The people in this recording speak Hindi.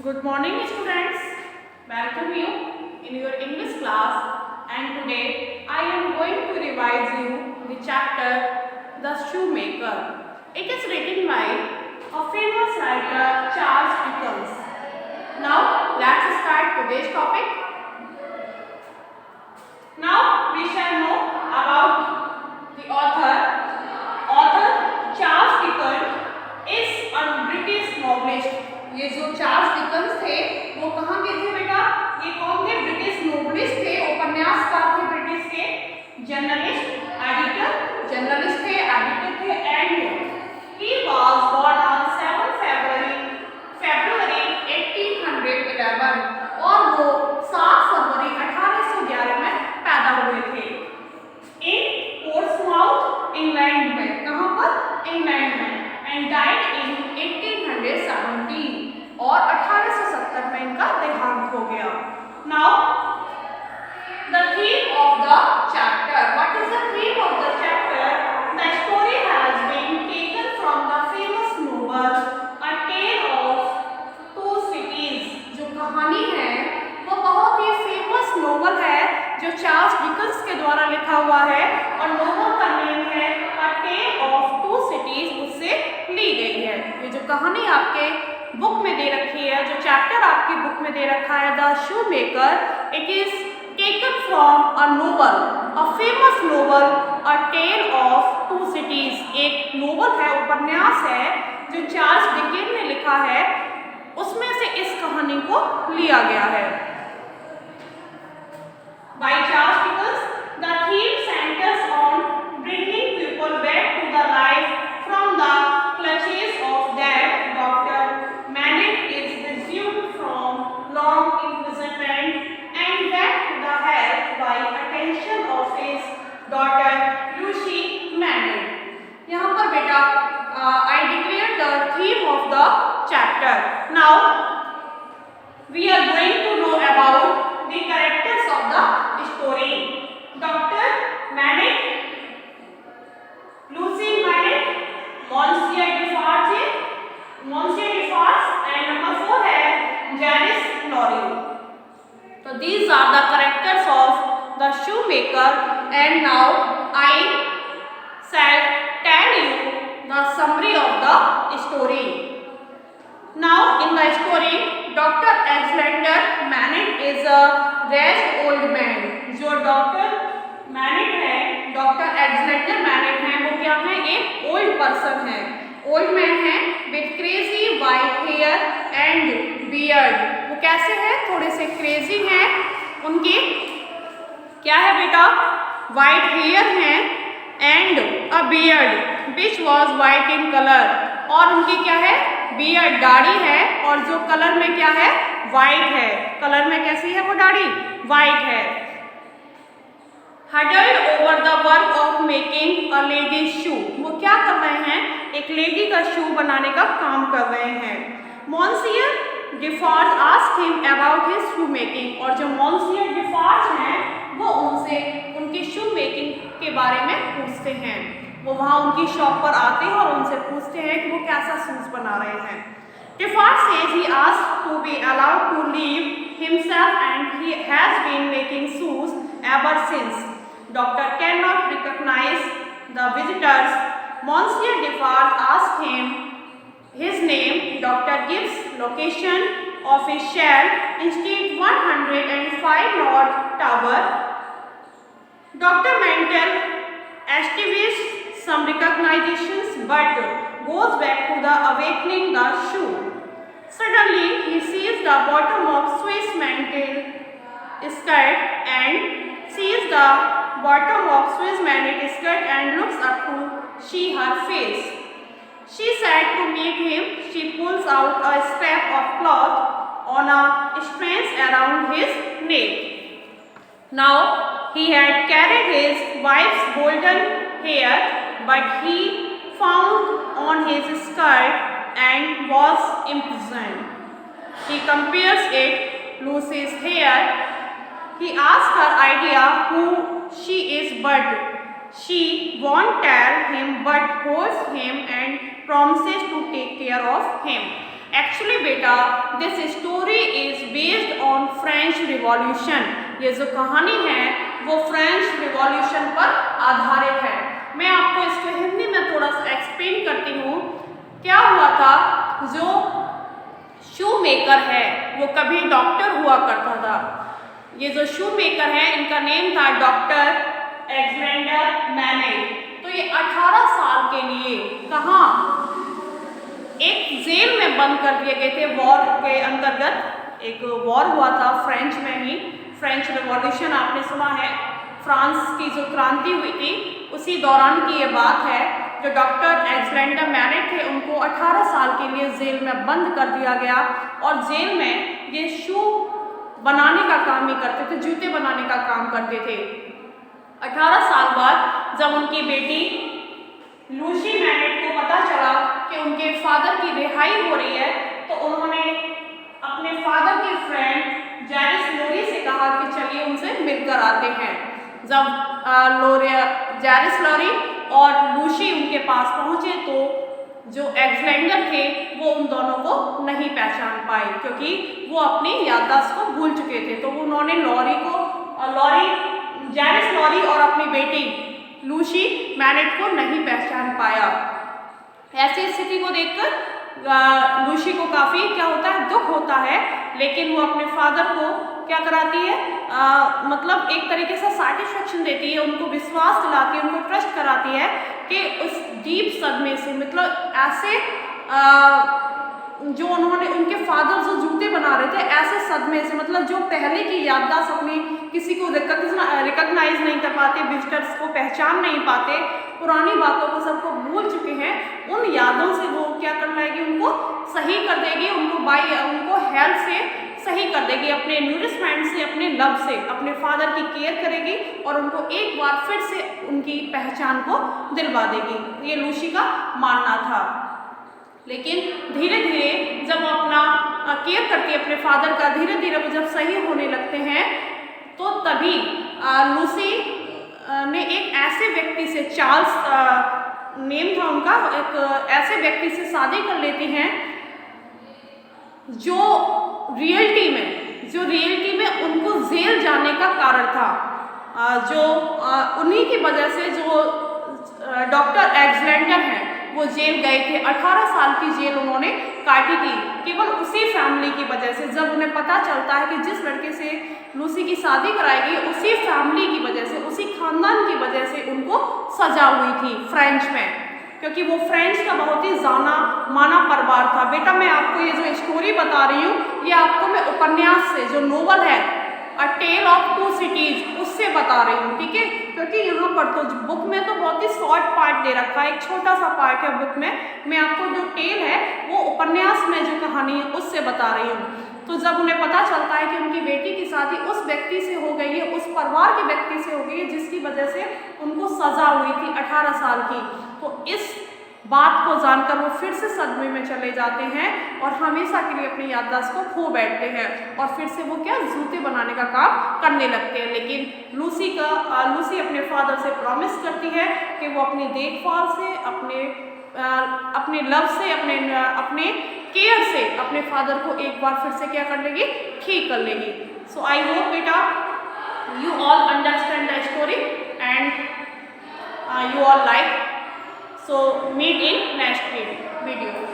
Good morning, students. Welcome you in your English class, and today I am going to revise you the chapter The Shoemaker. It is written by a famous writer Charles Dickens. Now let's start today's topic. Now we shall know about the author. Author Charles Dickens is a British novelist. ये जो चार्ल्स डिकन्स थे वो कहाँ के थे बेटा? ये कौन थे? ब्रिटिश नोवेलिस्ट थे, उपन्यासकार थे, ब्रिटिश के जर्नलिस्ट, एडिटर थे and he was born on 7 February 1811 और वो 7 फरवरी 1811 में पैदा हुए थे इन पोर्ट्समाउथ इंग्लैंड में। कहाँ पर? इंग्लैंड में। एंड डाइड इन 1817 और 1870 में इनका देहांत हो गया। Now the theme of the chapter. What is the theme of the chapter? The story has been taken from the famous novel A Tale of Two Cities. जो कहानी है वो बहुत ही फेमस नोवेल है जो चार्ल्स डिकन्स के द्वारा लिखा हुआ है और नोवेल का नेम है अ टेल ऑफ टू सिटीज, उससे ली गई है। ये जो कहानी आपके बुक में दे रखी है, जो चैप्टर आपकी बुक में दे रखा है the shoemaker, it is taken from a novel, a famous novel A Tale of Two Cities. एक नोवेल है, उपन्यास है जो चार्ल्स डिकेन ने लिखा है, उसमें से इस कहानी को लिया गया है। By Charles Dickens, the theme centers on bringing people back to the life from the clutches of death. Dr. Manning is rescued from long imprisonment and back to the health by attention of his daughter Lucy Manning. यहाँ पर बेटा I declare the theme of the chapter. Now we are going to know about the characters of the story. Dr. Manning, Lucy Manning, Monsieur Defarge, and number 4 है Janice Lorry. So these are the characters of the shoemaker, and now I shall tell you the summary of the story. Now in the story, Dr. Alexander Manning is a raised old man. जो डॉक्टर मैनिंग है, डॉक्टर एलेक्जेंडर मैनिंग है, वो क्या है? एक ओल्ड पर्सन है, ओल्ड मैन है with crazy white hair and beard. वो कैसे है? थोड़े से क्रेजी हैं, उनकी क्या है बेटा? वाइट हेयर है and a beard which was white in colour, और उनकी क्या है? बियर्ड, दाढ़ी है, और जो कलर में क्या है? वाइट है। कलर में कैसी है वो दाढ़ी? वाइट है। Huddled over the work of making a lady shoe. वो क्या कर रहे हैं? एक लेडी का शू बनाने का काम कर रहे हैं। Monsieur Defarge asked him about his shoe making, और जो मॉन्सियर डिफार्ज हैं वो उनसे उनकी शू मेकिंग के बारे में पूछते हैं। वो वहाँ उनकी शॉप पर आते हैं और उनसे पूछते हैं कि वो कैसा शूज बना रहे हैं। Defarge says he asked to be allowed to leave himself and he has been making shoes ever since. Doctor cannot recognize the visitors. Monsieur Defarge asked him his name. Doctor gives location of his shell instead 105 North Tower. Dr. Mantel estimates some recognitions but goes back to the awakening the shoe. Suddenly he sees the bottom of Swiss mantle skirt and looks up to see her face. She said to meet him. She pulls out a scrap of cloth on a string around his neck. Now he had carried his wife's golden hair, but he found on his skirt and was imprisoned. He compares it Lucy's hair. He asks her idea who she is, but she won't tell him, but holds him and promises to take care of him. Actually बेटा this story is based on French revolution. ये जो कहानी है वो फ्रेंच रिवॉल्यूशन पर आधारित है। मैं आपको इसको हिंदी में थोड़ा सा एक्सप्लेन करती हूँ। क्या हुआ था, जो शू मेकर है वो कभी डॉक्टर हुआ करता था। ये जो शू मेकर है इनका नेम था डॉक्टर अलेक्जेंडर मैनेट। तो ये 18 साल के लिए कहाँ, एक जेल में बंद कर दिए गए थे। वॉर के अंतर्गत एक वॉर हुआ था फ्रेंच में ही, फ्रेंच रिवॉल्यूशन आपने सुना है, फ्रांस की जो क्रांति हुई थी उसी दौरान की ये बात है। जो डॉक्टर अलेक्जेंडर मैनेट थे उनको 18 साल के लिए जेल में बंद कर दिया गया और जेल में ये शू बनाने का काम ही करते थे, जूते बनाने का काम करते थे। 18 साल बाद जब उनकी बेटी लूसी मैनेट को पता चला कि उनके फादर की रिहाई हो रही है तो उन्होंने अपने फादर के फ्रेंड जैरिस लोरी से कहा कि चलिए उनसे मिलकर आते हैं। जब जैरिस लोरी और लूसी उनके पास पहुंचे तो जो अलेक्जेंडर थे वो उन दोनों को नहीं पहचान पाए क्योंकि वो अपनी याददाश्त को भूल चुके थे। तो उन्होंने जैरिस लोरी और अपनी बेटी लूसी मैनेट को नहीं पहचान पाया। ऐसी स्थिति को देखकर लूसी को काफ़ी क्या होता है, दुख होता है, लेकिन वो अपने फादर को क्या कराती है, मतलब एक तरीके से सेटिस्फेक्शन देती है, उनको विश्वास दिलाती है, उनको ट्रस्ट कराती है कि उस डीप सदमे से, मतलब ऐसे जो उन्होंने उनके फादर जो जूते बना रहे थे ऐसे सदमे से, मतलब जो पहले की याददाश्त अपनी किसी को रिकॉग्नाइज नहीं कर पाते, विजिटर्स को पहचान नहीं पाते, पुरानी बातों को सबको भूल चुके हैं, उन यादों से वो क्या कर लाएगी, उनको सही कर देगी, उनको हेल्प से सही कर देगी, अपने नूरिशमेंट से, अपने लव से, अपने फादर की केयर करेगी और उनको एक बार फिर से उनकी पहचान को दिलवा देगी। ये लूसी का मानना था। लेकिन धीरे धीरे जब वो अपना केयर करती है अपने फादर का, धीरे धीरे वो जब सही होने लगते हैं तो तभी लूसी ने एक ऐसे व्यक्ति से, चार्ल्स नेम था उनका, एक ऐसे व्यक्ति से शादी कर लेती हैं जो रियलिटी में उनको जेल जाने का कारण था। जो उन्हीं की वजह से जो डॉक्टर अलेक्जेंडर हैं वो जेल गए थे। 18 साल की जेल उन्होंने काटी थी केवल उसी फैमिली की वजह से। जब उन्हें पता चलता है कि जिस लड़के से लूसी की शादी कराएगी उसी फैमिली की वजह से, उसी खानदान की वजह से उनको सजा हुई थी फ्रेंच में, क्योंकि वो फ्रेंच का बहुत ही जाना माना परिवार था। बेटा मैं आपको ये जो स्टोरी बता रही हूँ ये आपको मैं उपन्यास से, जो नोवेल है अ टेल ऑफ टू सिटीज, उससे बता रही हूँ, ठीक है। क्योंकि यहाँ पर तो बुक में तो बहुत ही शॉर्ट पार्ट दे रखा है, एक छोटा सा पार्ट है बुक में, मैं आपको जो टेल है वो उपन्यास में जो कहानी है उससे बता रही हूँ। तो जब उन्हें पता चलता है कि उनकी बेटी की शादी उस व्यक्ति से हो गई है, उस परिवार के व्यक्ति से हो गई है जिसकी वजह से उनको सजा हुई थी 18 साल की, तो इस बात को जानकर वो फिर से सदमे में चले जाते हैं और हमेशा के लिए अपनी याददाश्त को खो बैठते हैं और फिर से वो क्या जूते बनाने का काम करने लगते हैं। लेकिन लूसी अपने फादर से प्रॉमिस करती है कि वो अपनी देखभाल से, अपने लव से, अपने केयर से अपने फादर को एक बार फिर से क्या कर लेगी, ठीक कर लेगी। सो आई होप बेटा you all understand the story and you all like. So meet in next video.